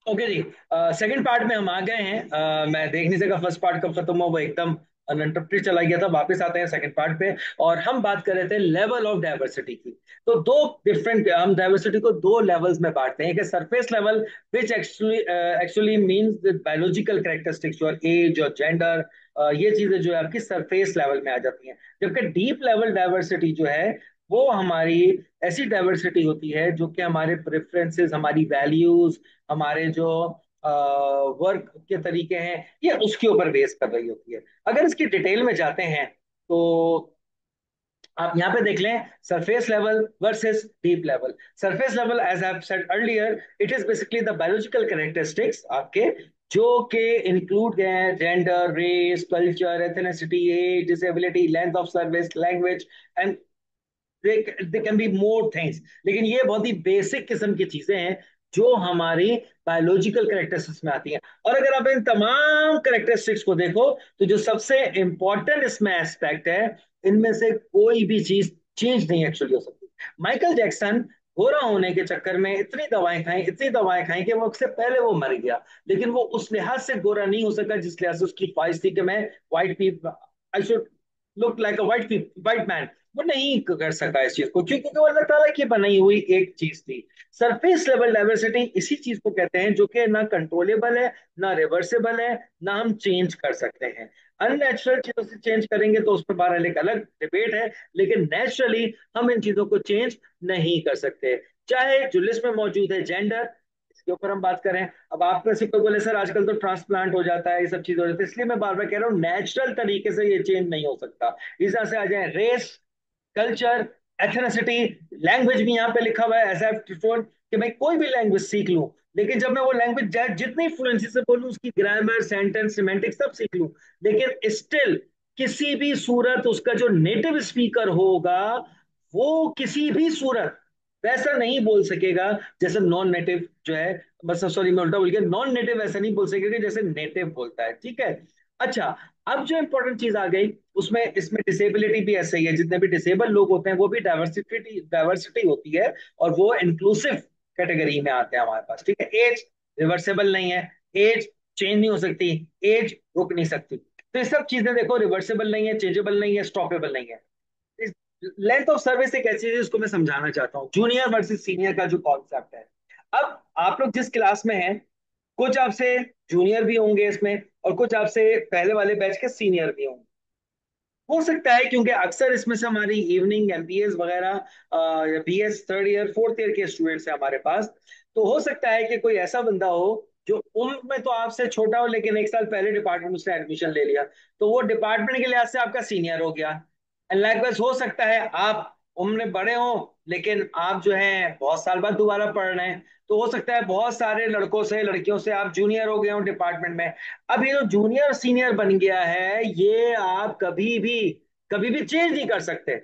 Okay जी। Second part में हम आ गए हैं। मैं देख नहीं सका फर्स्ट पार्ट कब खत्म हुआ, वो एकदम अनइंटरप्टेड चला गया था। वापस आते हैं सेकंड पार्ट पे। और हम बात कर रहे थे लेवल ऑफ डाइवर्सिटी की। तो दो डिफरेंट, हम डाइवर्सिटी को दो लेवल्स में बांटते हैं। एक है surface level, which actually means the biological characteristics, your age, your gender, ये चीजें जो है आपकी सरफेस लेवल में आ जाती हैं। जबकि डीप लेवल डाइवर्सिटी जो है वो हमारी ऐसी डाइवर्सिटी होती है जो कि हमारे प्रेफरेंसेस, हमारी वैल्यूज, हमारे जो वर्क के तरीके हैं, ये उसके ऊपर बेस कर रही होती है। अगर इसकी डिटेल में जाते हैं तो आप यहाँ पे देख लें, surface level versus deep level. Surface level, as I said earlier, it is basically the biological characteristics आपके, जो के इंक्लूड गए हैं gender, race, culture, ethnicity, age, disability, length of service, language, and they can be more things. लेकिन ये बहुत ही basic किस्म की चीजें हैं जो हमारी बायोलॉजिकल करेक्टरिस्टिक्स में आती हैं। और अगर आप इन तमाम करेक्टरिस्टिक्स को देखो तो जो सबसे इंपॉर्टेंट इसमें एस्पेक्ट है, इनमें से कोई भी चीज चेंज नहीं एक्चुअली हो सकती। माइकल जैक्सन गोरा होने के चक्कर में इतनी दवाएं खाई, इतनी दवाएं खाई कि वो उससे पहले वो मर गया। लेकिन वो उस लिहाज से गोरा नहीं हो सका जिस लिहाज से उसकी ख्वाहिश थी कि मैं white people, I should look like a white man. वो नहीं कर सका इस चीज को, क्योंकि वो अल्लाह ताला की बनाई हुई एक चीज थी। सरफेस लेवल डाइवर्सिटी इसी चीज को कहते हैं जो कि ना कंट्रोलेबल है, ना रिवर्सेबल है, ना हम चेंज कर सकते हैं। अननेचुरल चीजों से चेंज करेंगे तो उस पर बहरहाल एक अलग डिबेट है, लेकिन नेचुरली हम इन चीजों को चेंज नहीं कर सकते। चाहे जो लिस्ट में मौजूद है जेंडर, इसके ऊपर हम बात करें। अब आप में से कोई बोले सर आजकल तो ट्रांसप्लांट हो जाता है, ये सब चीज हो जाती है, इसलिए मैं बार बार कह रहा हूँ नेचुरल तरीके से ये चेंज नहीं हो सकता। इस तरह से आ जाए रेस, कल्चर, एथनिसिटी, लैंग्वेज भी यहाँ पे लिखा हुआ है, ऐसा कि मैं कोई भी लैंग्वेज सीख लूं, लेकिन जब मैं वो लैंग्वेज जितनी फ्लुएंसी से बोलूं, उसकी ग्रामर, सेंटेंस, सिमेंटिक्स सब सीख लूं, लेकिन स्टिल किसी भी सूरत उसका जो नेटिव स्पीकर होगा, वो किसी भी सूरत वैसा नहीं बोल सकेगा जैसे नॉन नेटिव जो है, बस सॉरी मैं उल्टा बोल गया, नॉन नेटिव ऐसा नहीं बोल सकेगा जैसे नेटिव बोलता है। ठीक है। अच्छा, अब जो इंपॉर्टेंट चीज आ गई उसमें, इसमें डिसेबिलिटी भी ऐसे ही है। जितने भी डिसेबल लोग होते हैं वो भी डाइवर्सिटी डाइवर्सिटी होती है, और वो इंक्लूसिव कैटेगरी में आते हैं हमारे पास। ठीक है। एज रिवर्सेबल नहीं है, एज चेंज नहीं हो सकती, एज रुक नहीं सकती। तो ये सब चीजें देखो, रिवर्सेबल नहीं है, चेंजेबल नहीं है, स्टॉपेबल नहीं है। लेंथ ऑफ सर्विस एक ऐसी चीज है जिसको मैं समझाना चाहता हूँ, जूनियर वर्सेस सीनियर का जो कॉन्सेप्ट है। अब आप लोग जिस क्लास में हैं, कुछ आपसे जूनियर भी होंगे इसमें, और कुछ आपसे पहले वाले बैच के सीनियर भी होंगे। हो सकता है क्योंकि अक्सर इसमें से हमारी इवनिंग एमबीएस वगैरह या BS third year fourth year के स्टूडेंट्स हैं हमारे पास। तो हो सकता है कि कोई ऐसा बंदा हो जो उम्र में तो आपसे छोटा हो, लेकिन एक साल पहले डिपार्टमेंट में उसने एडमिशन ले लिया, तो वो डिपार्टमेंट के लिहाज से आपका सीनियर हो गया। एंड लाइकवाइज हो सकता है आप उम्र में बड़े हो, लेकिन आप जो है बहुत साल बाद दोबारा पढ़ रहे हैं, तो हो सकता है बहुत सारे लड़कों से लड़कियों से आप जूनियर हो गए हो डिपार्टमेंट में। अब ये जो जूनियर सीनियर बन गया है, ये आप कभी भी चेंज नहीं कर सकते।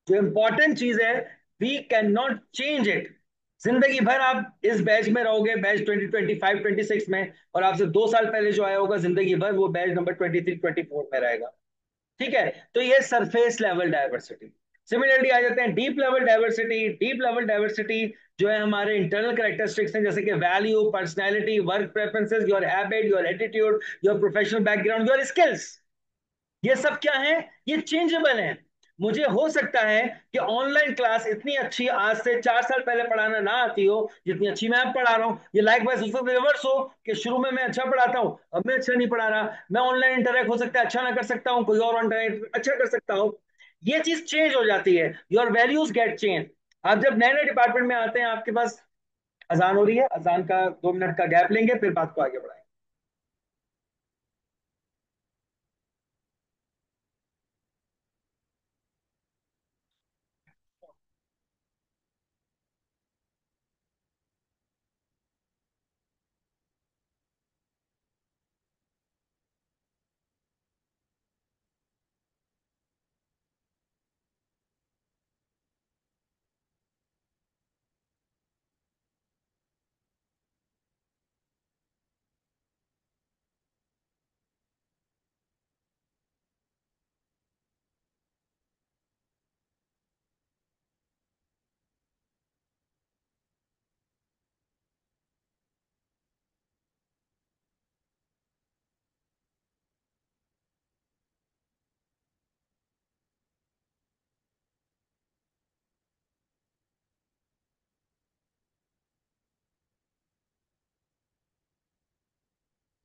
जो इंपॉर्टेंट चीज है, we can not change it. जिंदगी भर आप इस बैच में रहोगे, बैच 2025 26 में, और आपसे 2 साल पहले जो आया होगा जिंदगी भर वो बैच नंबर 23 24 में रहेगा। ठीक है। तो ये सरफेस लेवल डाइवर्सिटी। सिमिलरली आ जाते हैं deep level diversity. Deep level diversity जो है हमारे इंटरनल कैरेक्टरिस्टिक्स हैं, जैसे कि value, personality, work preferences, your habit, your attitude, your professional background, your skills. ये सब क्या है? ये चेंजेबल है। मुझे हो सकता है कि ऑनलाइन क्लास इतनी अच्छी आज से 4 साल पहले पढ़ाना ना आती हो जितनी अच्छी मैं अब पढ़ा रहा हूँ। ये लाइक वाइज उसको रिवर्स हो कि शुरू में मैं अच्छा पढ़ाता हूँ, अब मैं अच्छा नहीं पढ़ा रहा। मैं ऑनलाइन इंटरेक्ट हो सकता है अच्छा ना कर सकता हूँ, कोई और इंटरेक्ट अच्छा कर सकता हो। ये चीज चेंज हो जाती है, योर वैल्यूज गेट चेंज। आप जब नए नए डिपार्टमेंट में आते हैं, आपके पास अजान हो रही है, अजान का 2 मिनट का गैप लेंगे, फिर बात को आगे बढ़ाएंगे।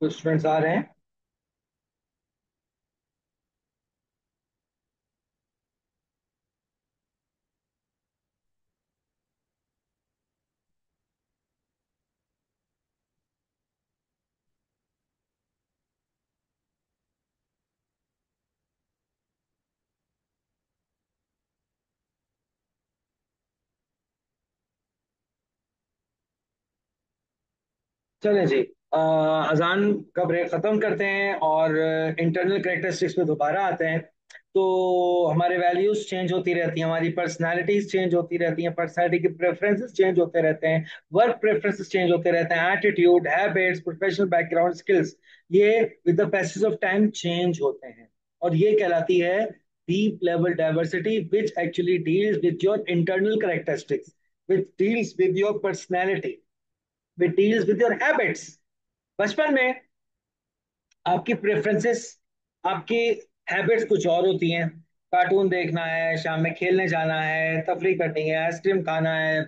कुछ स्टूडेंट्स आ रहे हैं। चलें जी। अजान का ब्रेक खत्म करते हैं और इंटरनल करेक्टरिस्टिक्स पे दोबारा आते हैं। तो हमारे वैल्यूज चेंज होती रहती हैं, हमारी पर्सनालिटीज चेंज होती रहती हैं, पर्सनालिटी के प्रेफरेंसेस चेंज होते रहते हैं, वर्क प्रेफरेंसेस चेंज होते रहते हैं, attitude, habits, professional background, skills, ये with the passage of time change होते हैं। और ये कहलाती है deep level diversity, which actually deals with your internal characteristics, which deals with your personality, which deals with your habits. बचपन में आपकी प्रेफरेंसेस, आपकी हैबिट्स कुछ और होती हैं। कार्टून देखना है, शाम में खेलने जाना है, तफरीह करनी है, आइसक्रीम खाना है,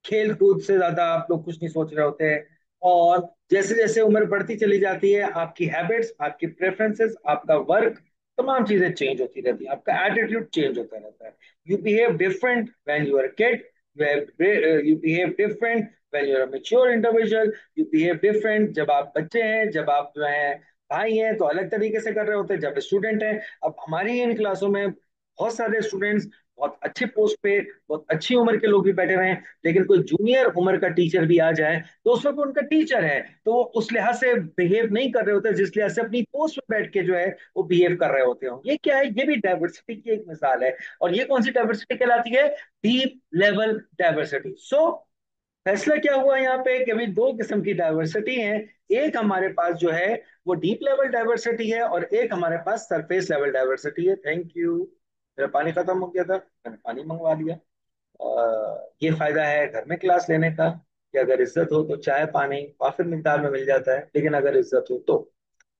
खेल कूद से ज्यादा आप लोग कुछ नहीं सोच रहे होते हैं। और जैसे जैसे उम्र बढ़ती चली जाती है, आपकी हैबिट्स, आपकी प्रेफरेंसेस, आपका वर्क, तमाम चीजें चेंज होती रहती है, आपका एटीट्यूड चेंज होता रहता है। You behave different when you are kid, you behave different when you are mature individual, you behave different जब आप बच्चे हैं, जब आप जो है भाई हैं तो अलग तरीके से कर रहे होते हैं, जब स्टूडेंट हैं। अब हमारी इन क्लासों में बहुत सारे स्टूडेंट्स बहुत अच्छे पोस्ट पे, बहुत अच्छी उम्र के लोग भी बैठे हुए हैं, लेकिन कोई जूनियर उम्र का टीचर भी आ जाए तो उस वक्त उनका टीचर है, तो वो उस लिहाज से बिहेव नहीं कर रहे होते जिस लिहाज से अपनी पोस्ट पे बैठ के जो है वो बिहेव कर रहे होते हो। ये क्या है? ये भी डाइवर्सिटी की एक मिसाल है। और ये कौन सी डाइवर्सिटी कहलाती है? Deep level diversity. सो फैसला क्या हुआ यहाँ पे कि अभी दो किस्म की डाइवर्सिटी है। एक हमारे पास जो है वो डीप लेवल डाइवर्सिटी है, और एक हमारे पास सरफेस लेवल डाइवर्सिटी है। थैंक यू, मेरा पानी खत्म हो गया था, मैंने पानी मंगवा लिया। ये फायदा है घर में क्लास लेने का कि अगर इज्जत हो तो चाय पानी काफी मिकदार में मिल जाता है, लेकिन अगर इज्जत हो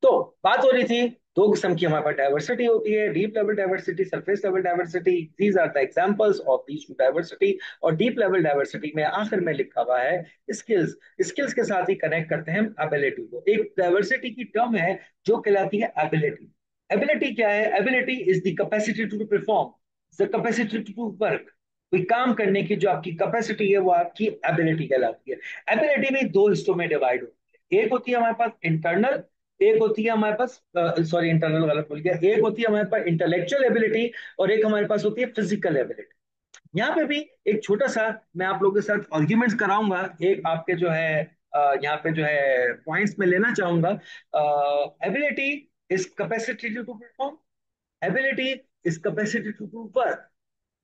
तो बात हो रही थी दो किस्म की हमारे पास डाइवर्सिटी होती है, deep level diversity, surface level diversity. These are the examples of these two diversity. और डीप लेवल डाइवर्सिटी में आखिर में लिखा हुआ है स्किल्स। स्किल्स के साथ ही कनेक्ट करते हैं एबिलिटी को। एक डाइवर्सिटी की टर्म है जो कहलाती है एबिलिटी। एबिलिटी क्या है? Ability is the capacity to perform, the capacity to work. कोई काम करने की जो आपकी कैपेसिटी है वो आपकी एबिलिटी कहलाती है। एबिलिटी भी दो हिस्सों में डिवाइड होती है। एक होती है हमारे पास इंटरनल, एक होती है हमारे पास, सॉरी इंटरनल गलत बोल गया, एक होती है हमारे पास इंटेलेक्चुअल एबिलिटी, और एक हमारे पास होती है फिजिकल एबिलिटी। यहाँ पे भी एक छोटा सा मैं आप लोगों के साथ आर्ग्यूमेंट्स कराऊंगा, एक आपके जो है यहाँ पे जो है पॉइंट्स में लेना चाहूंगा। Ability is capacity to perform, ability is capacity to do work.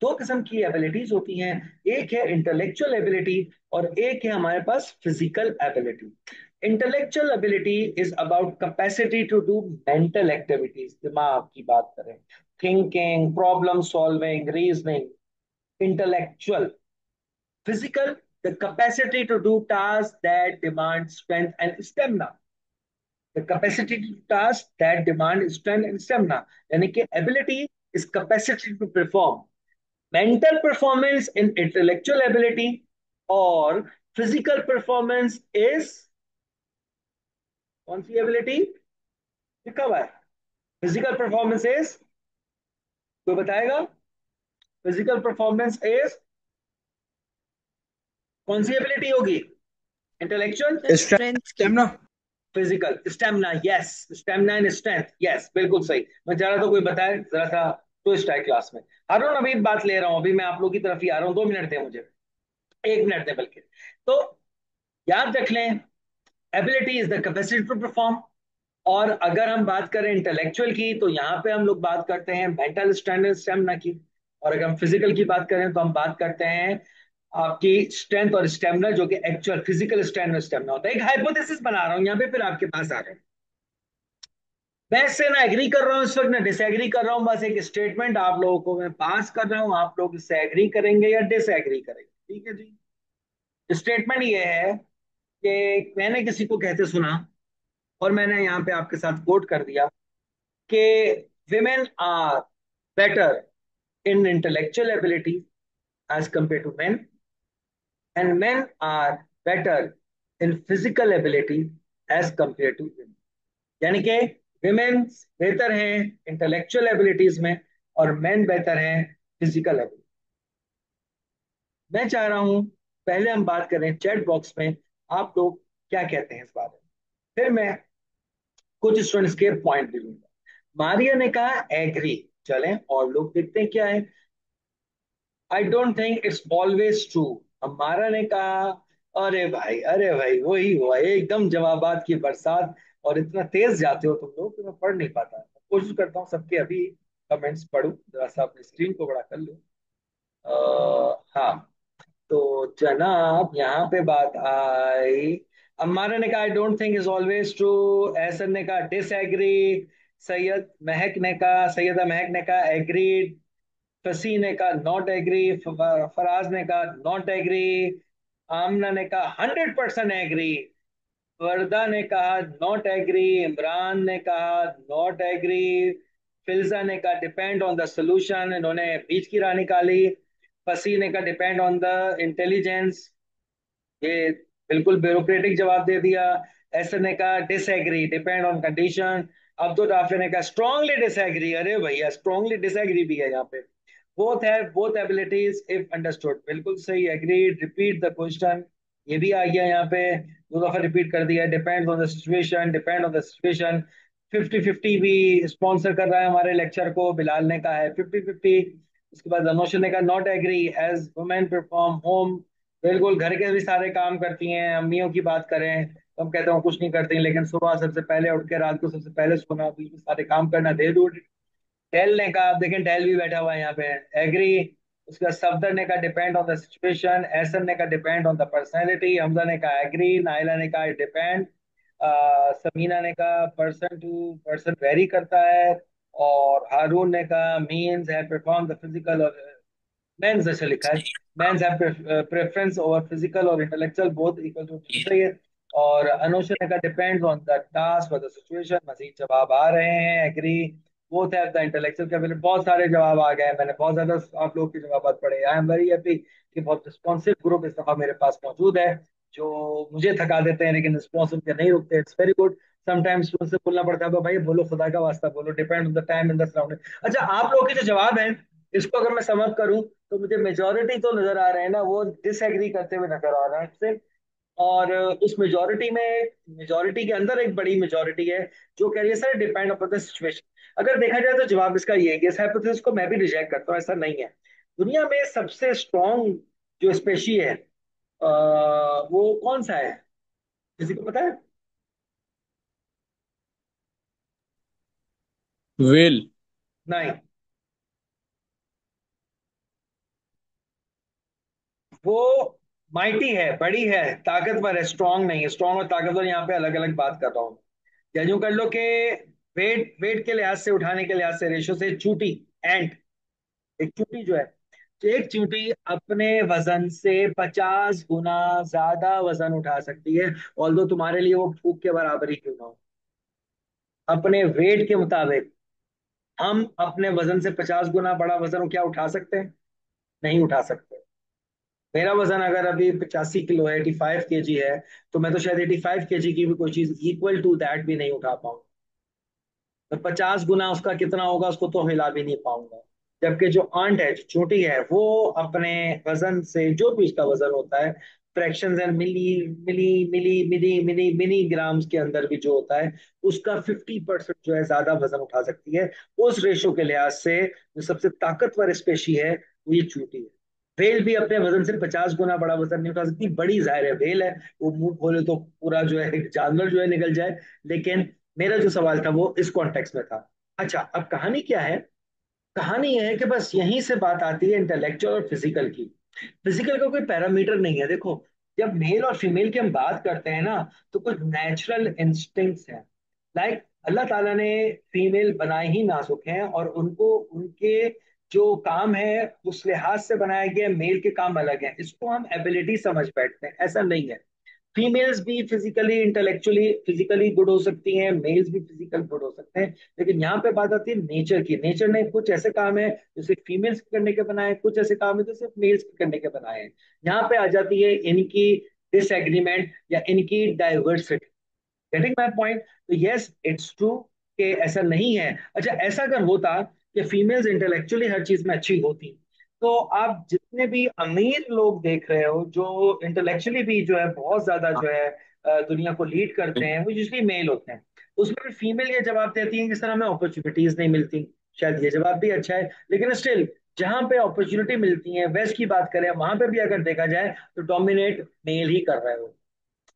दो किस्म की एबिलिटीज होती हैं, एक है इंटेलेक्चुअल एबिलिटी और एक है हमारे पास physical ability. Intellectual ability is about capacity to do mental activities, दिमाग की बात करें, thinking, problem solving, reasoning, intellectual. Physical, the capacity to do task that demand strength and stamina, the capacity to task that demand strength and stamina. यानी कि ability is capacity to perform, mental performance in intellectual ability, और physical performance is कौन सी ability लिखा हुआ है? Physical performance is, कोई बताएगा? Physical performance is कौन सी एबिलिटी होगी? इंटेलेक्चुअल, स्ट्रेंथ की। Stamina, physical, stamina. Yes, stamina and strength, yes बिल्कुल सही। मैं चाह रहा था कोई बताए, जरा सा ट्विस्ट है क्लास में। हारून अभी बात ले रहा हूं, अभी मैं आप लोग की तरफ ही आ रहा हूँ, 2 मिनट दे मुझे, 1 मिनट दे बल्कि। तो याद रख लें, ability is the capacity to perform. और अगर हम बात करें इंटेलेक्चुअल की तो यहाँ पे हम लोग बात करते हैं मेंटल स्टैंडर्ड स्टेमिना की। और अगर हम फिजिकल की बात करें तो हम बात करते हैं आपकी स्ट्रेंथ और स्टेमिना, जो कि एक्चुअल फिजिकल स्टैंडर्ड स्टेमिना होता है। एक हाइपोथेसिस बना रहा हूँ यहाँ पे, फिर आपके पास आ रहा हूँ। मैं इससे ना एग्री कर रहा हूँ इस वक्त, ना डिसएग्री कर रहा हूँ, बस एक स्टेटमेंट आप लोगों को मैं पास कर रहा हूँ, आप लोग इससे एग्री करेंगे या डिसएग्री करेंगे, ठीक है जी? स्टेटमेंट ये है कि मैंने किसी को कहते सुना, और मैंने यहाँ पे आपके साथ कोट कर दिया कि women are better in intellectual ability as compared to men, and men are better in physical ability as compare to women. यानी कि विमेन बेहतर हैं इंटेलेक्चुअल एबिलिटीज में और मेन बेहतर हैं फिजिकल एबिलिटी। मैं चाह रहा हूं पहले हम बात करें चैट बॉक्स में आप लोग क्या कहते हैं इस बारे में, फिर मैं कुछ स्टूडेंट्स के पॉइंट भी लूंगा। मारिया ने कहा एग्री। चलें और लोग देखते हैं क्या है। आई don't think it's always true. हमारा ने कहा अरे भाई वही हुआ एकदम जवाबात की बरसात, और इतना तेज जाते हो तुम लोग कि मैं पढ़ नहीं पाता। कोशिश करता हूँ सबके अभी कमेंट्स पढूं, जरा सा अपनी स्क्रीन को बड़ा कर लो। हाँ, तो जनाब यहाँ पे बात आई। अम्मारा ने कहा I don't think is always true. Ehsan ने कहा डिसएग्री। सैयदा महक ने कहा एग्रीड। फसी ने कहा नॉट एग्री। फराज ने कहा नॉट एग्री। आमना ने कहा 100% एग्री। वर्दा ने कहा नॉट एग्री। इमरान ने कहा नॉट एग्री। फिल्जा ने कहा डिपेंड ऑन द सोल्यूशन, इन्होंने बीच की राह निकाली। फसी ने कहा डिपेंड ऑन द इंटेलिजेंस, ये बिल्कुल ब्यूरोक्रेटिक जवाब दे दिया। ऐसे ने कहा disagree, depend on condition. Abdul Rafe ने कहा स्ट्रांगली डिसएग्री। अरे भैया स्ट्रांगली डिसएग्री भी है यहाँ पे। Both have both abilities if understood, बिल्कुल सही। एग्रीड, रिपीट द क्वेश्चन, ये भी आ गया यहाँ पे, दो दफा रिपीट कर दिया। Depend on the situation, depend on the situation. 50-50 भी स्पॉन्सर कर रहा है हमारे लेक्चर को, बिलाल ने कहा है 50-50। उसके बाद अनोशा ने कहा not agree, as women perform home. बिल्कुल, घर के भी सारे काम करती हैं। अम्मियों की बात करें तो हम कहते हैं वो कुछ नहीं करती, लेकिन सुबह सबसे पहले उठ के रात को सबसे पहले सोना, बीच में सारे काम करना, दे दो। डेल ने कहा, आप देखें डेल भी बैठा हुआ है यहाँ पे, एग्री। उसका सफदर ने कहा depend on the situation. Ehsan ने कहा depend on the personality. Hamza ने कहा एग्री। नाइला ने कहा डिपेंड। समीना ने कहा पर्सन टू पर्सन वेरी करता है। और हारून ने कहा मीन्स है परफॉर्म द फिजिकल और मेंस, जैसे लिखा है mens have preference over physical और इंटेलेक्चुअल बोथ इक्वल टू, सही है। और अनुष्का ने कहा डिपेंड्स ऑन द टास्क और द सिचुएशन। मजीद जवाब आ रहे हैं, agree. Both have the intellectual capability. बहुत सारे जवाब आ गए हैं, मैंने बहुत ज्यादा आप लोग के जवाब पढ़े। आई एम वेरी हैप्पी कि बहुत रिस्पॉन्सिव ग्रुप इस दफा मेरे पास मौजूद है, जो मुझे थका देते हैं लेकिन रिस्पॉन्स उनके नहीं रुकते। It's very good. समटाइम्स उनसे बोलना पड़ता है तो भाई बोलो, खुदा का वास्ता बोलो, depend on the time in the surrounding. अच्छा, आप लोग के जो जवाब हैं इसको अगर मैं समअप करूं तो मुझे मेजोरिटी तो नजर आ रहे हैं ना, वो डिसएग्री करते हुए नजर आ रहे हैं इससे। और उस मेजोरिटी में, मेजोरिटी के अंदर एक बड़ी मेजोरिटी है जो कह रही है sir depend upon the situation. अगर देखा जाए तो जवाब इसका ये है कि इस हाइपोथेसिस को मैं भी रिजेक्ट करता हूँ, ऐसा नहीं है। दुनिया में सबसे स्ट्रॉन्ग जो स्पेशी है वो कौन सा है, किसी को पता है? वेल। नहीं, वो माइटी है, बड़ी है, ताकतवर है, स्ट्रॉन्ग नहीं है। स्ट्रॉन्ग और ताकतवर यहाँ पे अलग अलग बात कर रहा हूँ। या यूं कर लो कि वेट वेट के लिहाज से, उठाने के लिहाज से, रेशो से, चूटी, एंट, एक चूटी जो है, तो एक चूटी अपने वजन से 50 गुना ज्यादा वजन उठा सकती है, ऑल्दो तुम्हारे लिए वो फूक के बराबर ही क्यों ना हो। अपने वेट के मुताबिक हम अपने वजन से 50 गुना बड़ा वजन क्या उठा सकते हैं? नहीं उठा सकते। मेरा वजन अगर अभी 85 किलो है, 85 kg है, तो मैं तो शायद 85 kg की भी कोई चीज इक्वल टू दैट भी नहीं उठा पाऊंगा। तो 50 गुना उसका कितना होगा उसको तो हिला भी नहीं पाऊंगा। जबकि जो आंट है, जो चोटी है, वो अपने वजन से, जो भी उसका वजन होता है, fractions and milli milli milli milli milli milli grams के अंदर भी जो होता है, उसका 50% जो है ज्यादा वजन उठा सकती है। उस रेशो के लिहाज से जो सबसे ताकतवर स्पेशी है वो ये चूटी है। व्हेल भी अपने वजन से 50 गुना बड़ा वजन नहीं उठा सकती। बड़ी जाहिर है व्हेल है, वो मुंह खोले तो पूरा जो है एक जानवर जो है निकल जाए। लेकिन मेरा जो सवाल था वो इस कॉन्टेक्स्ट में था। अच्छा, अब कहानी क्या है? कहानी यह है कि बस यहीं से बात आती है इंटेलेक्चुअल और फिजिकल की। फिजिकल का कोई पैरामीटर नहीं है। देखो, जब मेल और फीमेल की हम बात करते हैं ना, तो कुछ नेचुरल इंस्टिंक्ट्स हैं। लाइक अल्लाह ताला ने फीमेल बनाए ही नाजुक हैं, और उनको उनके जो काम है उस लिहाज से बनाया गया है। मेल के काम अलग हैं, इसको हम एबिलिटी समझ बैठते हैं, ऐसा नहीं है। फीमेल्स भी फिजिकली इंटेलेक्चुअली फिजिकली गुड हो सकती हैं, मेल्स भी फिजिकल गुड हो सकते हैं। लेकिन यहाँ पे बात आती है नेचर की। नेचर ने कुछ ऐसे काम है जो सिर्फ फीमेल्स के करने के बनाए हैं, कुछ ऐसे काम है जो सिर्फ मेल्स के करने के बनाए हैं। यहाँ पे आ जाती है इनकी डिसएग्रीमेंट या इनकी डाइवर्सिटी। Getting my point? तो यस, इट्स ट्रू कि ऐसा नहीं है। अच्छा, ऐसा अगर होता कि फीमेल्स इंटेलेक्चुअली हर चीज में अच्छी होती, तो आप जितने भी अमीर लोग देख रहे हो जो इंटेलेक्चुअली भी जो है बहुत ज्यादा जो है दुनिया को लीड करते हैं, वो यूजली मेल होते हैं। उसमें भी फीमेल ये जवाब देती है कि सर हमें अपॉर्चुनिटीज नहीं मिलती। शायद ये जवाब भी अच्छा है, लेकिन स्टिल जहां पे अपॉर्चुनिटी मिलती है, वेस्ट की बात करें, वहां पे भी अगर देखा जाए तो डोमिनेट मेल ही कर रहे हो।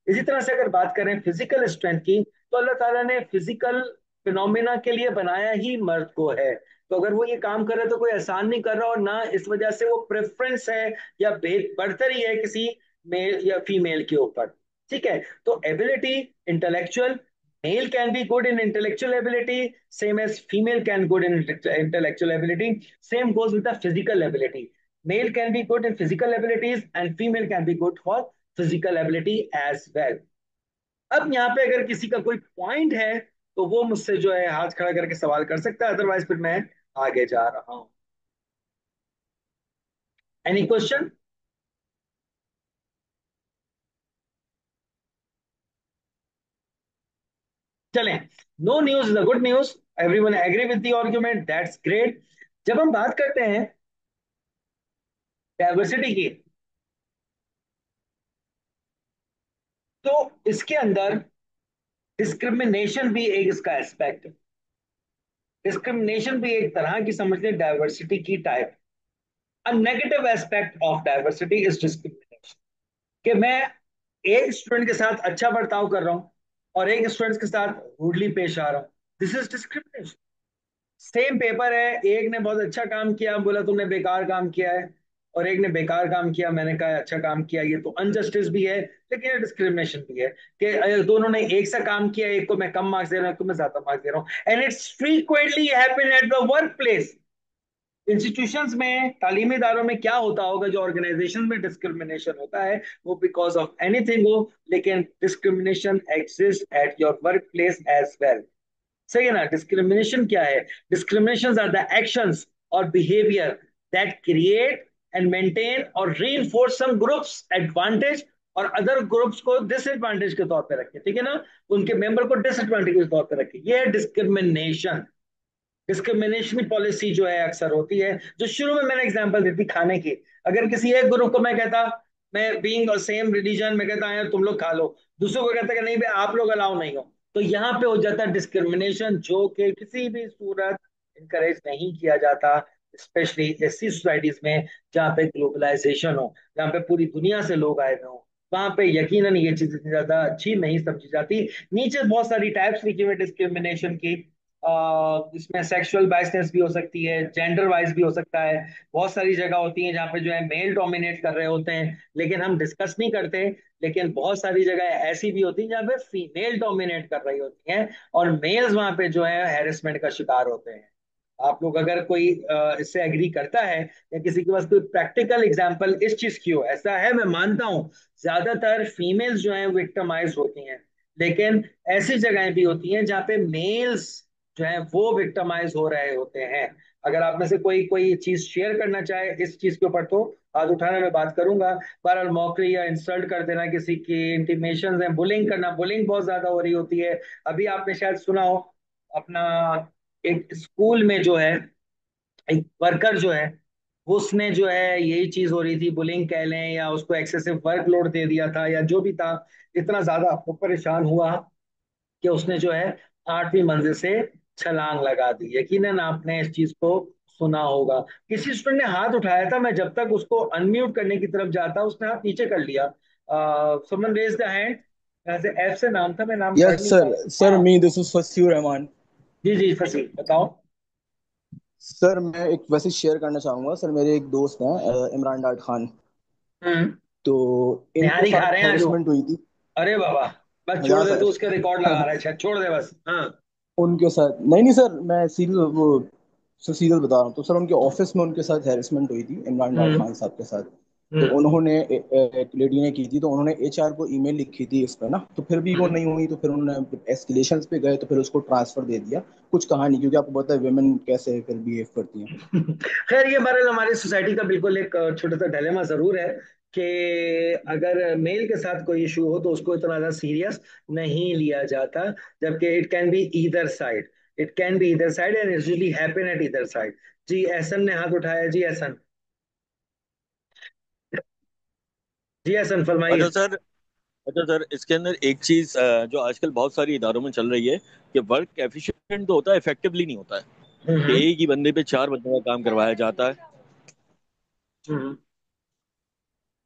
इसी तरह से अगर बात करें फिजिकल स्ट्रेंथ की, तो अल्लाह ताला ने फिजिकल फिनोमिना के लिए बनाया ही मर्द को है। तो अगर वो ये काम कर रहा है तो कोई एहसान नहीं कर रहा, और ना इस वजह से वो प्रेफरेंस है या बढ़तरी है किसी मेल या फीमेल के ऊपर। ठीक है? तो ability, intellectual, male can be good in intellectual ability, same as female can good in intellectual ability. Same goes with the physical ability. Male can be good in physical abilities and female can be good for physical ability as well. अब यहाँ पे अगर किसी का कोई point है तो वो मुझसे जो है हाथ खड़ा करके सवाल कर सकता है, अदरवाइज फिर मैं आगे जा रहा हूं। Any question? चलें। No news is a good news, everyone agree with the argument, that's great. जब हम बात करते हैं डाइवर्सिटी की, तो इसके अंदर डिस्क्रिमिनेशन भी एक इसका एस्पेक्ट है। डिस्क्रिमिनेशन भी एक तरह की समझ लें डाइवर्सिटी की type. A negative aspect of diversity is discrimination, कि मैं एक स्टूडेंट के साथ अच्छा बर्ताव कर रहा हूं और एक स्टूडेंट के साथ रूडली पेश आ रहा हूं। This is discrimination. Same paper है, एक ने बहुत अच्छा काम किया, बोला तुमने बेकार काम किया है, और एक ने बेकार काम किया, मैंने कहा अच्छा काम किया। ये तो अनजस्टिस भी है, लेकिन ये डिस्क्रिमिनेशन भी है कि दोनों ने एक सा काम किया, एक को मैं कम मार्क्स दे रहा हूँ, एक को मैं ज्यादा मार्क्स दे रहा हूँ। And it's frequently happen at the work place. Institutions में, तालीमी इदारों में क्या होता होगा, जो ऑर्गेनाइजेशन में डिस्क्रिमिनेशन होता है वो बिकॉज ऑफ एनीथिंग हो, लेकिन discrimination exist at your work place as well. सही है ना? डिस्क्रिमिनेशन क्या है? डिस्क्रिमिनेशन आर द एक्शंस और behaviour that create and maintain और रीइंफोर्स सम ग्रुप्स एडवांटेज, और अदर ग्रुप्स को डिसएडवांटेज के तौर पे रखे। ठीक है ना? उनके मेंबर को डिसएडवांटेज के तौर पे रखे, ये है डिस्क्रिमिनेशन। डिस्क्रिमिनेशन पॉलिसी जो है अक्सर होती है, जो शुरू में मैंने एग्जांपल दी थी खाने की। अगर किसी एक ग्रुप को मैं कहता, मैं बीइंग और सेम रिलीजन में कहता यार तुम लोग खा लो, दूसरों को कहता कि नहीं भाई आप लोग अलाउ नहीं हो, तो यहाँ पे हो जाता है डिस्क्रिमिनेशन, जो कि किसी भी सूरत इनकरेज नहीं किया जाता, स्पेशली ऐसी सोसाइटीज में जहाँ पे ग्लोबलाइजेशन हो, जहाँ पे पूरी दुनिया से लोग आए हुए हो। वहां पे यकीनन ये चीज इतनी ज्यादा अच्छी नहीं समझी जाती। नीचे बहुत सारी टाइप्स लिखी हुई डिस्क्रिमिनेशन की। इसमें सेक्सुअल बायसनेस भी हो सकती है, जेंडर वाइज भी हो सकता है। बहुत सारी जगह होती है जहाँ पे जो है मेल डोमिनेट कर रहे होते हैं, लेकिन हम डिस्कस नहीं करते। लेकिन बहुत सारी जगह ऐसी भी होती है जहाँ पे फीमेल डोमिनेट कर रही होती हैं, और मेल्स वहां पे जो है हैरेसमेंट का शिकार होते हैं। आप लोग अगर कोई इससे एग्री करता है, या किसी के पास कोई प्रैक्टिकल एग्जांपल इस चीज की हो, ऐसा है मैं मानता हूं ज्यादातर फीमेल्स जो है विक्टिमाइज होती हैं, लेकिन ऐसी जगहें भी होती हैं जहाँ पे मेल्स जो है वो विक्टिमाइज हो रहे होते हैं। अगर आप में से कोई कोई चीज शेयर करना चाहे इस चीज के ऊपर, तो हाथ उठाना, मैं बात करूंगा। बहरहाल मौकरी या इंसल्ट कर देना किसी की, इंटीमेशन है, बुलिंग करना, बुलिंग बहुत ज्यादा हो रही होती है। अभी आपने शायद सुना हो अपना, एक स्कूल में जो है एक वर्कर जो है, उसने जो है यही चीज हो रही थी, बुलिंग कह लें या उसको एक्सेसिव वर्कलोड दे दिया था या जो भी था, इतना ज्यादा वो परेशान हुआ कि उसने जो है 8वीं मंजिल से छलांग लगा दी। यकीनन आपने इस चीज को सुना होगा। किसी स्टूडेंट ने हाथ उठाया था, मैं जब तक उसको अनम्यूट करने की तरफ जाता उसने हाथ नीचे कर लिया। समवन रेज द हैंड, ऐसे एफ से नाम था, मैं नाम पढ़ यस नहीं सर। पा सर रहा। हाँ, me this is Fasih Rahman. जी जी फसी, बताओ। सर मैं एक वैसे शेयर करना चाहूंगा। सर मेरे एक दोस्त हैं इमरान डाट खान। हम्म। तो इनके निहारी खा साथ रहे हैं आज वो? हैरेसमेंट हुई थी। अरे बाबा, बस छोड़ हाँ दे, सर। तू उसके रिकॉर्ड लगा रहा है, अच्छा छोड़ दे बस। हाँ। उनके साथ नहीं नहीं सर, मैं सीरियल वो सर सीरियल बता रहा हूँ। तो सर उनके ऑफिस में उनके साथ हैरेसमेंट हुई थी इमरान डाट हम्म। खान साहब के साथ। तो हम्म। उन्होंने एक लेडी ने की थी, तो उन्होंने एचआर को ईमेल लिखी थी इस पर ना। तो फिर भी वो हम्म। नहीं हुई, तो फिर उन्होंने एस्केलेशंस पे गए, तो फिर उसको ट्रांसफर दे दिया। कुछ कहा नहीं, क्योंकि आपको पता है वेमेन कैसे फिर बिहेव करती हैं। खैर, ये बहरहाल हमारी सोसाइटी का बिल्कुल एक छोटा सा डिलेमा जरूर है कि अगर मेल के साथ कोई इशू हो तो उसको इतना ज्यादा सीरियस नहीं लिया जाता, जबकि it can be either side, it can be either side and usually happen at either side. जी एहसन ने हाथ उठाया, जी एहसन। जी एहसन अच्छा फरमाइए। सर, अच्छा सर, इसके अंदर एक चीज जो आजकल बहुत सारी इदारों में चल रही है कि वर्क एफिशिएंट तो होता है, इफेक्टिवली नहीं होता है। कि हम्म एक ही बंदे पे चार बंदों का काम करवाया जाता है। हम्म।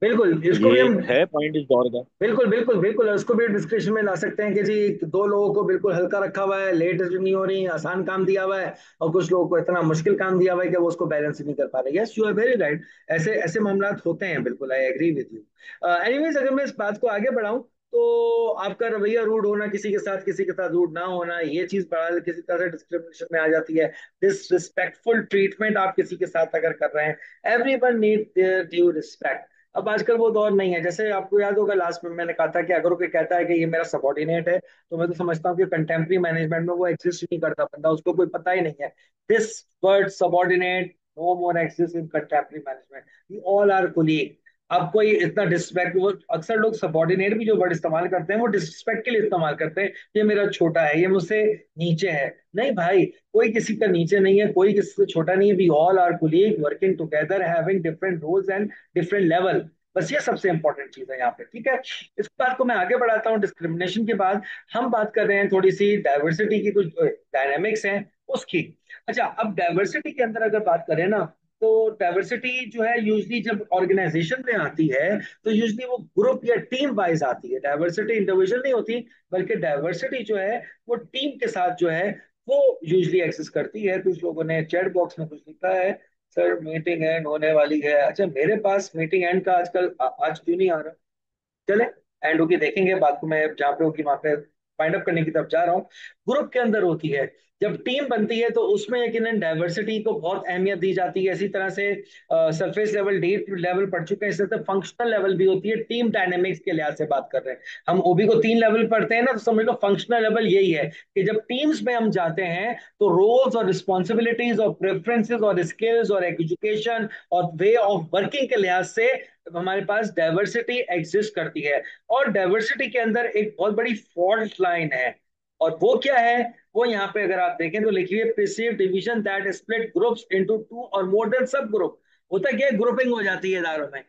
बिल्कुल, तो इसको भी ये हम है पॉइंट इस दौर का। बिल्कुल बिल्कुल बिल्कुल उसको भी डिस्कशन में ला सकते हैं कि जी दो लोगों को बिल्कुल हल्का रखा हुआ है, लेट नहीं हो रही, आसान काम दिया हुआ है, और कुछ लोगों को इतना मुश्किल काम दिया हुआ है कि वो उसको बैलेंस ही नहीं कर पा रहे। Yes, you are very right. ऐसे ऐसे मामला होते हैं, बिल्कुल I agree with you. Anyways, अगर मैं इस बात को आगे बढ़ाऊं, तो आपका रवैया रूड होना, किसी के साथ रूड ना होना, ये चीज बड़ा किसी तरह से डिस्क्रिमिनेशन में आ जाती है। डिसरिस्पेक्टफुल ट्रीटमेंट आप किसी के साथ अगर कर रहे हैं, everyone need their due respect. अब आजकल वो दौर नहीं है। जैसे आपको याद होगा लास्ट में मैंने कहा था कि अगर कोई कहता है कि ये मेरा सबॉर्डिनेट है, तो मैं तो समझता हूँ कि कंटेम्प्रेरी मैनेजमेंट में वो एग्जिस्ट नहीं करता बंदा, उसको कोई पता ही नहीं है। This word subordinate no more exist in contemporary management, we all are colleague. अब कोई इतना डिसरिस्पेक्ट, वो अक्सर लोग सबॉर्डिनेट भी जो वर्ड इस्तेमाल करते हैं वो डिसरिस्पेक्ट के लिए इस्तेमाल करते हैं। ये मेरा छोटा है, ये मुझसे नीचे है। नहीं भाई, कोई किसी का नीचे नहीं है, कोई किसी से छोटा नहीं है। We all are colleague working together having different roles and different level. बस ये सबसे इंपॉर्टेंट चीज है यहाँ पे, ठीक है। इस बात को मैं आगे बढ़ाता हूँ। डिस्क्रिमिनेशन के बाद हम बात कर रहे हैं थोड़ी सी डाइवर्सिटी की, कुछ डायनेमिक्स हैं उसकी। अच्छा, अब डाइवर्सिटी के अंदर अगर बात करें ना, तो डाइवर्सिटी जो है यूजली जब ऑर्गेनाइजेशन में आती है, तो यूजली वो ग्रुप या टीम वाइज आती है। डाइवर्सिटी इंडिविजुअल नहीं होती, बल्कि डाइवर्सिटी जो है वो टीम के साथ जो है वो यूजली एक्सेस करती है। कुछ लोगों ने चैट बॉक्स में कुछ लिखा है, सर मीटिंग एंड होने वाली है। अच्छा, मेरे पास मीटिंग एंड का आजकल आज क्यों नहीं आ रहा? चले, एंड होगी देखेंगे बात को, मैं जहाँ पे होगी वहां पे फाइंड अप करने की तरफ जा रहा हूँ। ग्रुप के अंदर होती है, जब टीम बनती है तो उसमें यकीनन डाइवर्सिटी को बहुत अहमियत दी जाती है। इसी तरह से सरफेस लेवल, डीप लेवल पढ़ चुके हैं, इसी तरह फंक्शनल लेवल भी होती है। टीम डायनेमिक्स के लिहाज से बात कर रहे हैं, हम ओबी को 3 लेवल पढ़ते हैं ना, तो समझ लो फंक्शनल लेवल यही है कि जब टीम्स में हम जाते हैं तो रोल्स और रिस्पॉन्सिबिलिटीज और प्रेफरेंसेस और स्किल्स और एजुकेशन और वे ऑफ वर्किंग के लिहाज से हमारे पास डाइवर्सिटी एग्जिस्ट करती है। और डाइवर्सिटी के अंदर एक बहुत बड़ी फॉल्ट लाइन है, और वो क्या है? वो यहाँ पे अगर आप देखें तो लिखी हुई है, perceived division that split groups into two और मोर देन सब ग्रुप। होता क्या है, ग्रुपिंग हो जाती है इदारों में।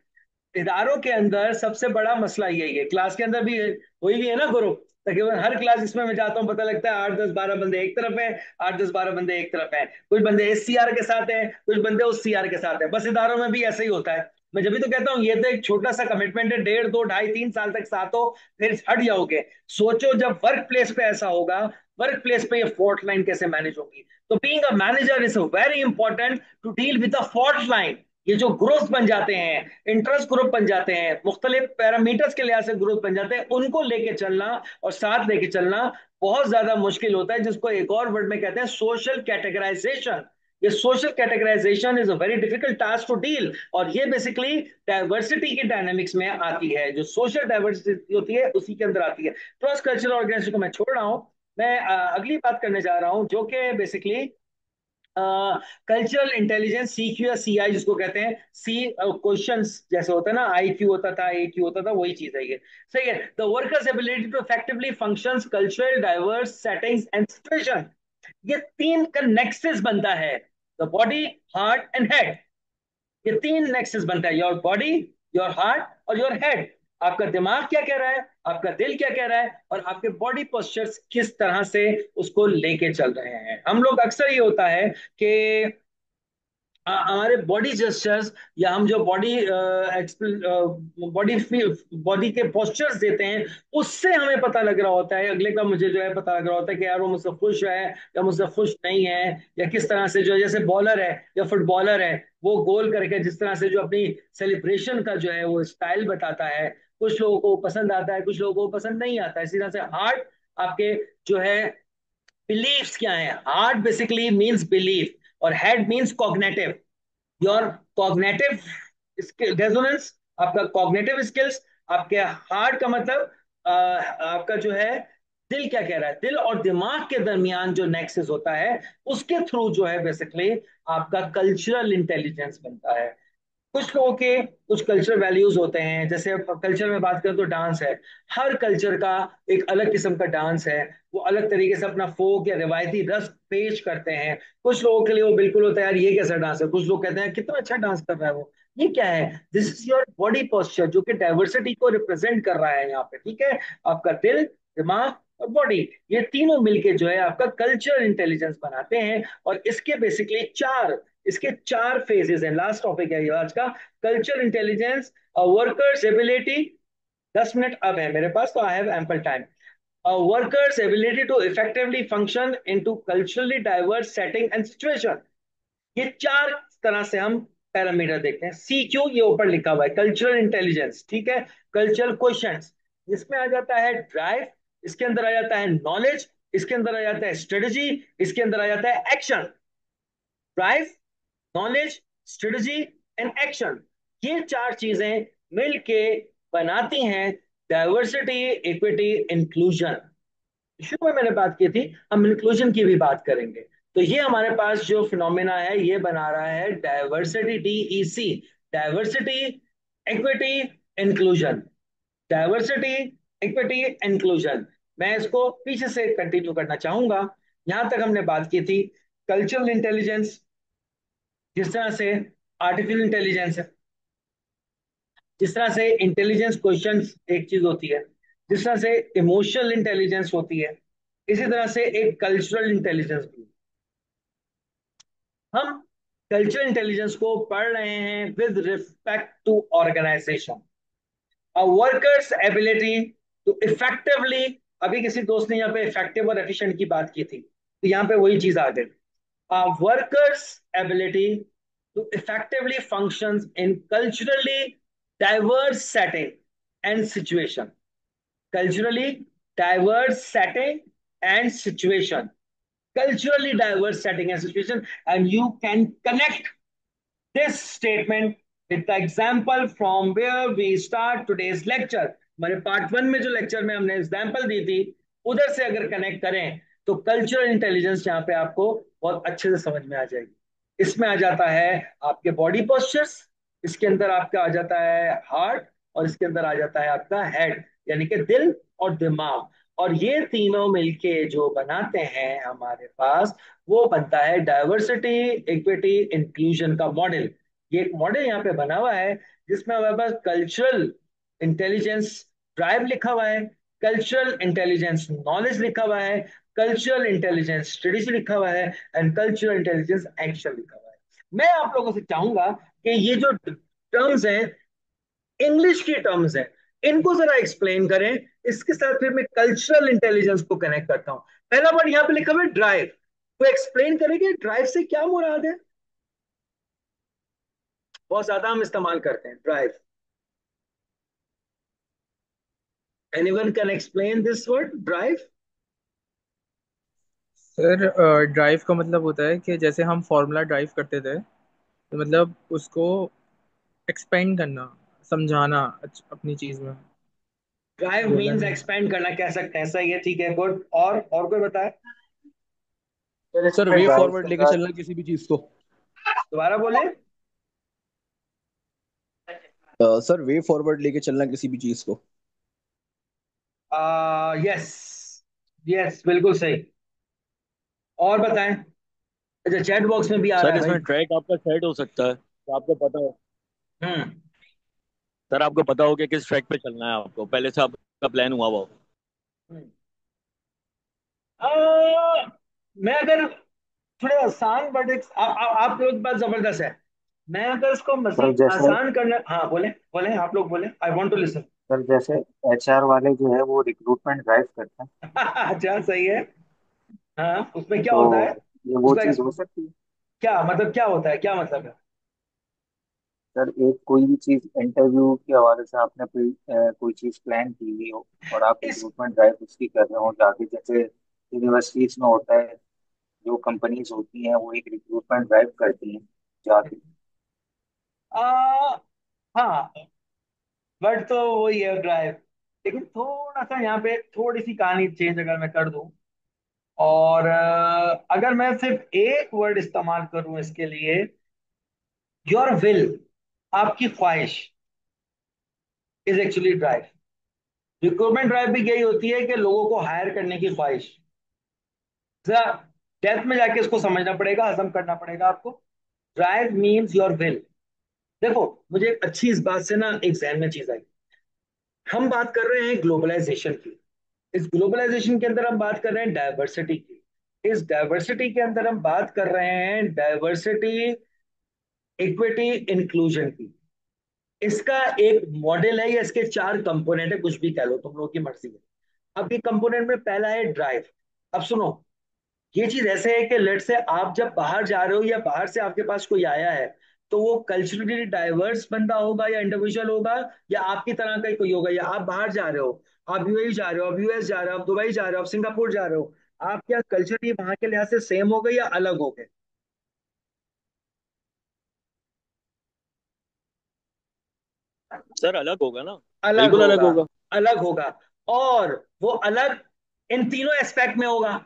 इदारों के अंदर सबसे बड़ा मसला यही है, क्लास के अंदर भी वही भी है ना ग्रुप। तकरीबन हर क्लास इसमें मैं जाता हूँ, पता लगता है 8 10 12 बंदे एक तरफ है, 8 10 12 बंदे एक तरफ है। कुछ बंदे इस सीआर के साथ हैं, कुछ बंदे उस सीआर के साथ हैं। बस इदारों में भी ऐसे ही होता है। मैं जब भी तो कहता हूँ ये तो एक छोटा सा कमिटमेंट है, 1.5 2 2 3 साल तक साथ हो, फिर हट जाओगे। सोचो जब वर्क प्लेस पे ऐसा होगा, वर्क प्लेस पे ये फॉल्ट लाइन कैसे मैनेज होगी? तो being a manager is very important to deal with the fault line. ये जो ग्रुप बन जाते हैं, इंटरेस्ट ग्रुप बन जाते हैं, मुख्तलिफ पैरामीटर्स के लिहाज से ग्रुप बन जाते हैं, उनको लेके चलना और साथ लेके चलना बहुत ज्यादा मुश्किल होता है, जिसको एक और वर्ड में कहते हैं सोशल कैटेगराइजेशन। ये social categorisation is a very difficult task to deal, और ये बेसिकली डाइवर्सिटी की डायनेमिक्स में आती है। जो सोशल डाइवर्सिटी होती है उसी के अंदर आती है। क्रॉस कल्चरल ऑर्गेनाइजेशन को मैं छोड़ रहा हूं। मैं अगली बात करने जा रहा हूं, जो कि basically cultural intelligence, C Q या सी आई जिसको कहते हैं। सी क्वेश्चन जैसे होता है ना, आई क्यू होता था, ए क्यू होता था, वही चीज है ये। सही है, the workers ability to effectively functions cultural diverse settings and situation. ये तीन का नेक्सस बनता है, the body, heart and head. ये तीन नेक्सस बनता है, योर बॉडी, योर हार्ट और योर हेड। आपका दिमाग क्या कह रहा है, आपका दिल क्या कह रहा है, और आपके बॉडी पोस्चर्स किस तरह से उसको लेके चल रहे हैं। हम लोग अक्सर ये होता है कि हमारे बॉडी जेस्चर्स, या हम जो बॉडी बॉडी के पोस्चर्स देते हैं, उससे हमें पता लग रहा होता है, अगले का मुझे जो है पता लग रहा होता है कि यार वो मुझसे खुश है या मुझसे खुश नहीं है, या किस तरह से जो है, जैसे बॉलर है या फुटबॉलर है, वो गोल करके जिस तरह से जो अपनी सेलिब्रेशन का जो है वो स्टाइल बताता है, कुछ लोगों को पसंद आता है, कुछ लोगों को पसंद नहीं आता है। इसी तरह से हार्ट आपके जो है बिलीव्स क्या है। हार्ट बेसिकली मीन्स बिलीफ, और head means cognitive. Your cognitive resonance, आपका कॉग्नेटिव स्किल्स, आपके हार्ट का मतलब आपका जो है दिल क्या कह रहा है, दिल और दिमाग के दरमियान जो नेक्सस होता है, उसके थ्रू जो है बेसिकली आपका कल्चरल इंटेलिजेंस बनता है। कुछ लोगों के कुछ कल्चरल वैल्यूज होते हैं, जैसे कल्चर में बात करें तो डांस है। हर कल्चर का एक अलग किस्म का डांस है। वो अलग तरीके से अपना फोक या रिवायती रस पेश करते हैं। कुछ लोगों के लिए वो बिल्कुल होता है यार ये कैसा डांस है, कुछ लोग कहते हैं कितना अच्छा डांस कर रहा है वो, ये क्या है। This is your body posture जो कि डाइवर्सिटी को रिप्रेजेंट कर रहा है यहाँ पे, ठीक है। आपका दिल, दिमाग और बॉडी, ये तीनों मिलके जो है आपका कल्चर इंटेलिजेंस बनाते हैं। और इसके चार फेजेस हैं। लास्ट टॉपिक है ये आज का, culture intelligence, workers ability. 10 minute अब है मेरे पास, तो I have ample time. Workers ability to effectively function into culturally diverse setting and situation. ये चार तरह से हम पैरामीटर देखते हैं। सी क्यू ये ऊपर लिखा हुआ है, कल्चरल इंटेलिजेंस, ठीक है। कल्चरल क्वेश्चंस, इसमें आ जाता है ड्राइव, इसके अंदर आ जाता है नॉलेज, इसके अंदर आ जाता है स्ट्रेटजी, इसके अंदर आ जाता है action. Drive, knowledge, strategy and action, ये चार चीजें मिलके बनाती हैं डाइवर्सिटी, इक्विटी, इंक्लूजन। शुरू में मैंने बात की थी, हम इंक्लूजन की भी बात करेंगे। तो ये हमारे पास जो फिनोमेना है ये बना रहा है diversity, DEC, diversity, equity, inclusion. Diversity, equity, inclusion. मैं इसको पीछे से कंटिन्यू करना चाहूंगा। यहां तक हमने बात की थी कल्चरल इंटेलिजेंस, जिस तरह से आर्टिफिशियल इंटेलिजेंस है, जिस तरह से इंटेलिजेंस क्वेश्चंस एक चीज होती है, जिस तरह से इमोशनल इंटेलिजेंस होती है, इसी तरह से एक कल्चरल इंटेलिजेंस भी। हम कल्चरल इंटेलिजेंस को पढ़ रहे हैं with respect to organisation. A workers ability to effectively, अभी किसी दोस्त ने यहाँ पे इफेक्टिव और एफिशिएंट की बात की थी, तो यहाँ पे वही चीज आ गई। Workers' ability to effectively functions in culturally diverse setting and situation. Culturally diverse setting and situation. Culturally diverse setting and situation, and you can connect this statement with the example from where we start today's lecture. हमारे part one में जो lecture में हमने example दी थी, उधर से अगर connect करें तो कल्चरल इंटेलिजेंस यहाँ पे आपको बहुत अच्छे से समझ में आ जाएगी। इसमें आ जाता है आपके बॉडी पोस्चर्स, इसके अंदर आपका आ जाता है हार्ट, और इसके अंदर आ जाता है आपका हेड, यानी कि दिल और दिमाग। और ये तीनों मिलके जो बनाते हैं हमारे पास, वो बनता है डाइवर्सिटी, इक्विटी, इंक्लूजन का मॉडल। ये एक मॉडल यहाँ पे बना हुआ है जिसमें हमारे पास कल्चरल इंटेलिजेंस ड्राइव लिखा हुआ है, कल्चरल इंटेलिजेंस नॉलेज लिखा हुआ है, कल्चरल इंटेलिजेंस स्ट्रेटेजी लिखा हुआ है, एंड कल्चरल इंटेलिजेंस एक्शन लिखा हुआ है। मैं आप लोगों से चाहूंगा कि ये जो टर्म्स हैं, इंग्लिश की टर्म्स हैं, इनको जरा एक्सप्लेन करें। इसके साथ फिर मैं कल्चरल इंटेलिजेंस को कनेक्ट करता हूं। पहला वर्ड यहां पे लिखा हुआ है ड्राइव, तो एक्सप्लेन करेंगे ड्राइव से क्या मुराद है। बहुत ज्यादा हम इस्तेमाल करते हैं drive. Anyone can explain this word drive. Sir drive का मतलब होता है कि जैसे हम फॉर्मूला ड्राइव करते थे, तो मतलब उसको एक्सपेंड करना, समझाना अपनी चीज में ड्राइव बोलने मींस में। एक्सपेंड करना, कह सकते हैं, सही है, ठीक है, गुड। और कोई बताए। सर सर इसमें वे ड्राइव फॉरवर्ड के लेके साथ चलना किसी भी चीज को। दोबारा बोले। सर वे फॉरवर्ड लेके चलना किसी भी चीज को। यस, यस बिल्कुल सही। और बताएं। अच्छा, चैट बॉक्स में भी आ रहा सर है भाई। इसमें ट्रैक आपका सेट हो सकता है, तो आपको पता हो। हम्म। सर आपको पता हो कि किस ट्रैक पे चलना है, आपको पहले से आपका प्लान हुआ हुआ हो। हम्म। आ, मैं अगर थोड़े आसान, बट आप लोग की बात जबरदस्त है। मैं अगर इसको सर मजीद जैसे आसान करना, हाँ बोले, बोले आप लोग बोले, I want to listen. Sir जैसे एचआर वाले जो है वो रिक्रूटमेंट ड्राइव करते हैं, अच्छा, सही है। हाँ, उसमें क्या तो होता है। ये वो उसका चीज हो सकती है। क्या मतलब, क्या होता है, क्या मतलब है। सर एक कोई भी चीज इंटरव्यू के हवाले से आपने कोई चीज प्लान की हुई हो और आप इस रिक्रूटमेंट ड्राइव उसकी कर रहे हो जाके, जैसे यूनिवर्सिटीज में होता है, जो कंपनीज होती हैं वो एक रिक्रूटमेंट ड्राइव करती हैं जाके। आ, हाँ, बट तो वही है ड्राइव। लेकिन थोड़ा सा यहाँ पे थोड़ी सी कहानी चेंज अगर मैं कर दूं, और अगर मैं सिर्फ एक वर्ड इस्तेमाल करूं इसके लिए, योर विल। आपकी ख्वाहिश is actually drive. Recruitment drive भी यही होती है कि लोगों को हायर करने की ख्वाहिश। जरा डेप्थ में जाके इसको समझना पड़ेगा, हजम करना पड़ेगा आपको। Drive means your will. देखो, मुझे एक अच्छी इस बात से ना एक जहन में चीज आई। हम बात कर रहे हैं ग्लोबलाइजेशन की। इस ग्लोबलाइजेशन के अंदर हम बात कर रहे हैं डायवर्सिटी की। इस डायवर्सिटी के अंदर हम बात कर रहे हैं डायवर्सिटी, इक्विटी, इंक्लूजन की। इसका एक मॉडल है या इसके चार कंपोनेंट है, कुछ भी कह लो, तुम लोगों की मर्जी है। अब ये कंपोनेंट में पहला है ड्राइव। अब सुनो, ये चीज ऐसे है कि लेट से आप जब बाहर जा रहे हो या बाहर से आपके पास कोई आया है, तो वो कल्चरली डाइवर्स बंदा होगा या इंडिविजुअल होगा, या आपकी तरह का ही कोई होगा। या आप बाहर जा रहे हो, आप यूएई जा रहे हो, आप यूएस जा रहे हो, आप दुबई जा रहे हो, आप सिंगापुर जा रहे हो, आप क्या कल्चरली वहां के लिहाज से सेम हो गए या अलग हो गए? सर अलग होगा ना, अलग बिल्कुल अलग होगा। होगा। अलग होगा। और वो अलग इन तीनों एस्पेक्ट में होगा।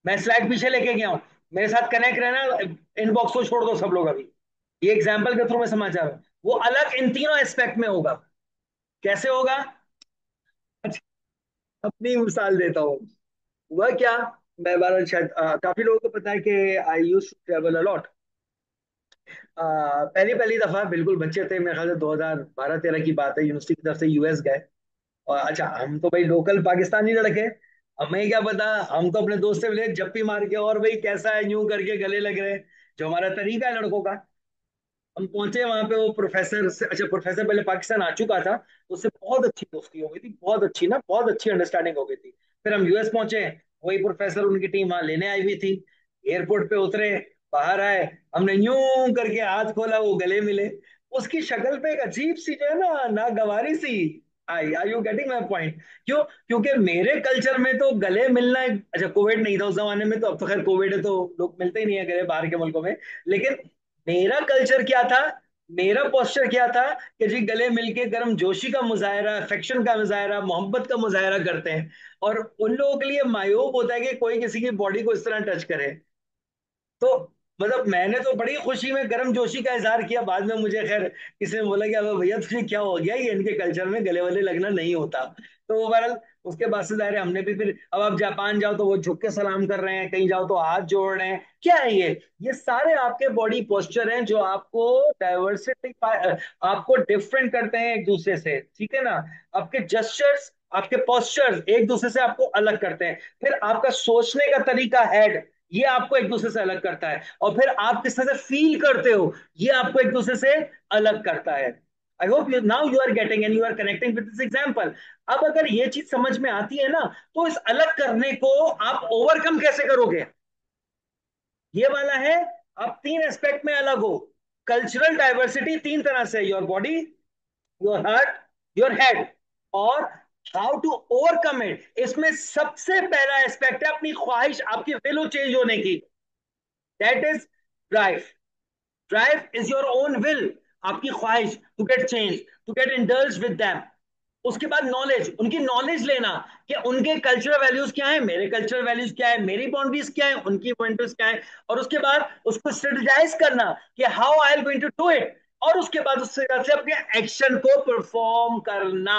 मैं स्लाइड पीछे लेके गया हूं, मेरे साथ कनेक्ट रहना। इनबॉक्स को छोड़ दो सब लोग अभी, ये एग्जाम्पल के थ्रू मैं समाचार हूं। वो अलग इन तीनों एस्पेक्ट में होगा। कैसे होगा? अच्छा, अपनी मिसाल देता हूँ। वह क्या, मैं बार शायद काफी लोगों को पता है कि आई यूज टू ट्रेवल अलॉट। पहली पहली दफा बिल्कुल बच्चे थे, मेरे ख्याल से 2012-13 की बात है, यूनिवर्सिटी की तरफ से यूएस गए। और अच्छा, हम तो भाई लोकल पाकिस्तानी लड़के, हमें क्या पता, हम तो अपने दोस्त से मिले जप्पी मार के, और भाई कैसा है यूं करके गले लग रहे, जो हमारा तरीका है लड़कों का। हम पहुंचे वहां पे, वो प्रोफेसर से, अच्छा प्रोफेसर पहले पाकिस्तान आ चुका था, तो उससे बहुत अच्छी दोस्ती हो गई थी, बहुत अच्छी ना, बहुत अच्छी अंडरस्टैंडिंग हो गई थी। फिर हम यूएस पहुंचे, वही प्रोफेसर उनकी टीम वहां लेने आई हुई थी। एयरपोर्ट पे उतरे, बाहर आए, हमने यूं करके हाथ खोला, वो गले मिले। उसकी शक्ल पे एक अजीब सी जो है ना, नागवारी सी आई। Are you getting my point? क्यों? क्योंकि मेरे कल्चर में तो गले मिलना अच्छा, कोविड नहीं था उस जमाने में, तो अब तो खैर कोविड है तो लोग मिलते ही नहीं है गले बाहर के मुल्कों में। लेकिन मेरा कल्चर क्या था, मेरा पोस्चर क्या था, कि जी गले मिलके गर्म जोशी का मुजाहरा, अफेक्शन का मुजाहरा, मोहब्बत का मुजाहरा करते हैं। और उन लोगों के लिए मायूब होता है कि कोई किसी की बॉडी को इस तरह टच करे। तो मतलब मैंने तो बड़ी खुशी में गर्म जोशी का इजहार किया। बाद में मुझे खैर किसी ने बोला कि अब भैया तुझे क्या हो गया, ये इनके कल्चर में गले वाले लगना नहीं होता। तो वो बहरहाल उसके बाद से जाहिर है हमने भी फिर, अब आप जापान जाओ तो वो झुक के सलाम कर रहे हैं, कहीं जाओ तो हाथ जोड़ रहे हैं। क्या है ये सारे आपके बॉडी पोस्चर हैं जो आपको डाइवर्सिटी, आपको डिफरेंट करते हैं एक दूसरे से, ठीक है ना? आपके जेस्चर्स, आपके पोस्चर्स एक दूसरे से आपको अलग करते हैं। फिर आपका सोचने का तरीका, हेड, ये आपको एक दूसरे से अलग करता है। और फिर आप किस तरह से फील करते हो, ये आपको एक दूसरे से अलग करता है। I hope you now you are getting and you are connecting with this example. अब अगर ये चीज समझ में आती है ना, तो इस अलग करने को आप ओवरकम कैसे करोगे? ये वाला है, आप तीन एस्पेक्ट में अलग हो। कल्चरल डाइवर्सिटी तीन तरह से, your body, your heart, your head. और हाउ टू ओवरकम इट, इसमें सबसे पहला एस्पेक्ट है अपनी ख्वाहिश, आपकी विल चेंज होने की। That is drive. Drive is your own will, आपकी ख्वाहिश to get change, to get indulge with them. उसके बाद नॉलेज, उनकी नॉलेज लेना कि उनके कल्चरल वैल्यूज क्या है, मेरे कल्चरल वैल्यूज क्या है, मेरी बाउंड्रीज क्या है, उनकी बाउंड्रीज क्या है। और उसके बाद उसको स्ट्रेटेजाइज करना कि how I am going to do it. और उसके बाद उससे अपने एक्शन को परफॉर्म करना।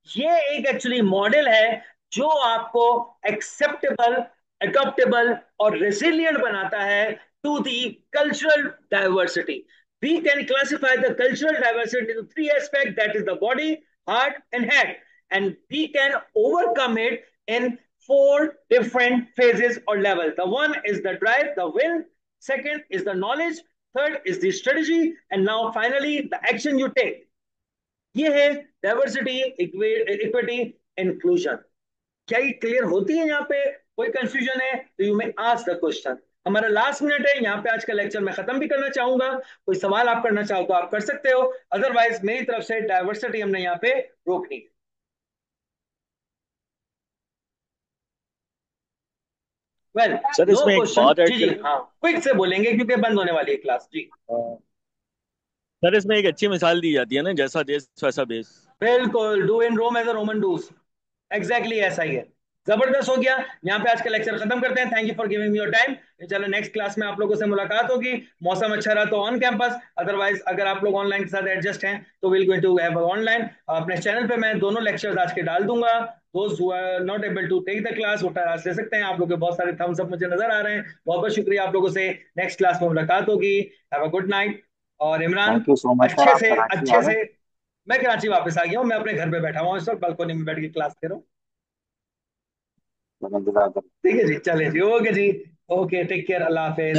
ये एक एक्चुअली मॉडल है जो आपको एक्सेप्टेबल, अडॉप्टेबल और रेसिलियंट बनाता है to the cultural diversity. We can classify the cultural diversity into three aspects, that is the body, heart, and head. And we can overcome it in four different phases or levels. The one is the drive, the will. Second is the knowledge. Third is the strategy. And now finally, the action you take. ये है diversity, equity, inclusion. क्या ये clear होती है? यहाँ पे कोई confusion है तो you may ask the question. हमारा लास्ट मिनट है यहाँ पे, आज का लेक्चर मैं खत्म भी करना चाहूंगा। कोई सवाल आप करना चाहो तो आप कर सकते हो, अदरवाइज मेरी तरफ से डाइवर्सिटी हमने यहाँ पे रोकनी है। वेल, सर नो इसमें एक क्वेश्चन। बात ऐड जी जी, करें। हाँ, क्विक से बोलेंगे क्योंकि बंद होने वाली है क्लास जी। सर इसमें एक अच्छी मिसाल दी जाती है ना, जैसा देश वैसा बेस। बिल्कुल, do in Rome as a Roman does. Exactly ऐसा ही है। जबरदस्त हो गया। यहाँ पे आज का लेक्चर खत्म करते हैं। Thank you for giving me your time. चलो नेक्स्ट क्लास में आप लोगों से मुलाकात होगी। मौसम अच्छा रहा तो ऑन कैंपस, अदरवाइज अगर आप लोग ऑनलाइन के साथ एडजस्ट हैं तो will going to have online. अपने चैनल पे मैं दोनों लेक्चर्स आज के डाल दूंगा। दोस्त who are not able to take the class वो क्लास ले सकते हैं। आप लोग के बहुत सारे थम्स अप मुझे नजर आ रहे हैं। बहुत बहुत शुक्रिया आप लोगों से। नेक्स्ट क्लास में मुलाकात होगी। Have a good night. और Imran, thank you so much sir, अच्छे आप से कराची आ अच्छे गए। से। मैं कराची वापस आ गया हूँ। मैं अपने घर पे बैठा हुआ हूँ इस वक्त, बालकोनी में बैठ के क्लास दे रहा हूँ। तो मैं इंतजार ठीक है जी, चले जी, ओके जी। ओके, टेक केयर, अल्लाह हाफिज।